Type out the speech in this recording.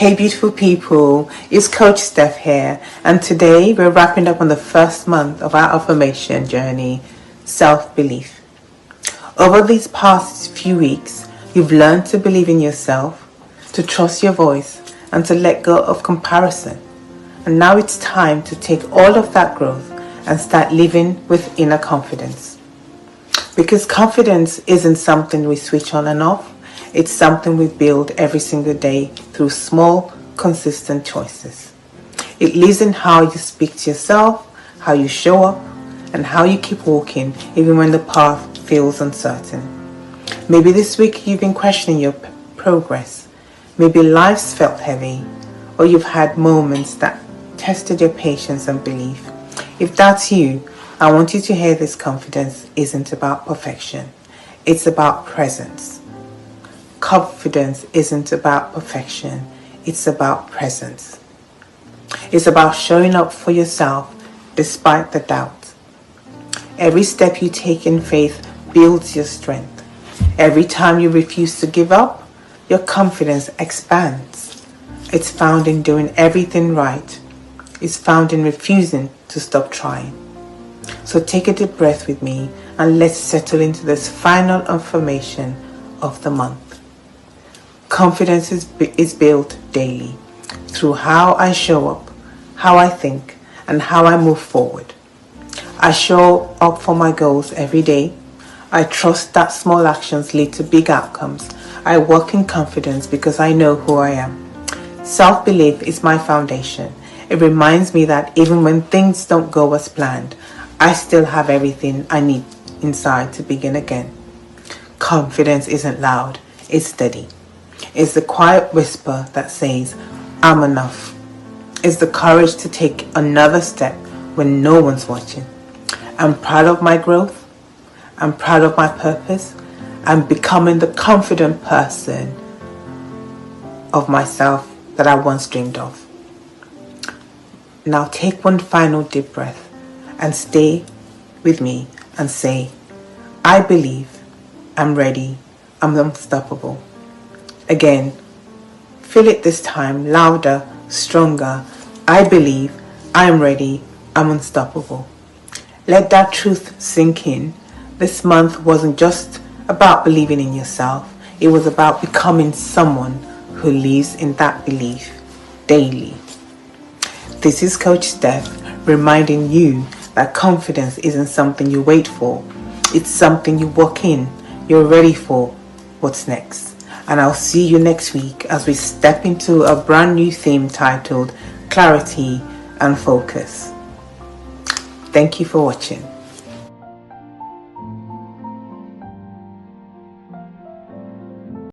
Hey beautiful people, it's Coach Steph here, and today we're wrapping up on the first month of our affirmation journey, self-belief. Over these past few weeks, you've learned to believe in yourself, to trust your voice, and to let go of comparison. And now it's time to take all of that growth and start living with inner confidence. Because confidence isn't something we switch on and off. It's something we build every single day through small, consistent choices. It lives in how you speak to yourself, how you show up, and how you keep walking even when the path feels uncertain. Maybe this week you've been questioning your progress. Maybe life's felt heavy, or you've had moments that tested your patience and belief. If that's you, I want you to hear this: confidence isn't about perfection. It's about presence. Confidence isn't about perfection. It's about presence. It's about showing up for yourself despite the doubt. Every step you take in faith builds your strength. Every time you refuse to give up, your confidence expands. It's found in doing everything right. It's found in refusing to stop trying. So take a deep breath with me and let's settle into this final affirmation of the month. Confidence is built daily through how I show up, how I think, and how I move forward. I show up for my goals every day. I trust that small actions lead to big outcomes. I walk in confidence because I know who I am. Self-belief is my foundation. It reminds me that even when things don't go as planned, I still have everything I need inside to begin again. Confidence isn't loud, it's steady. It's the quiet whisper that says, I'm enough. It's the courage to take another step when no one's watching. I'm proud of my growth. I'm proud of my purpose. I'm becoming the confident person of myself that I once dreamed of. Now take one final deep breath and stay with me and say, I believe, I'm ready, I'm unstoppable. Again, feel it this time, louder, stronger. I believe, I'm ready, I'm unstoppable. Let that truth sink in. This month wasn't just about believing in yourself. It was about becoming someone who lives in that belief daily. This is Coach Steph reminding you that confidence isn't something you wait for. It's something you walk in. You're ready for what's next. And I'll see you next week as we step into a brand new theme titled Clarity and Focus. Thank you for watching.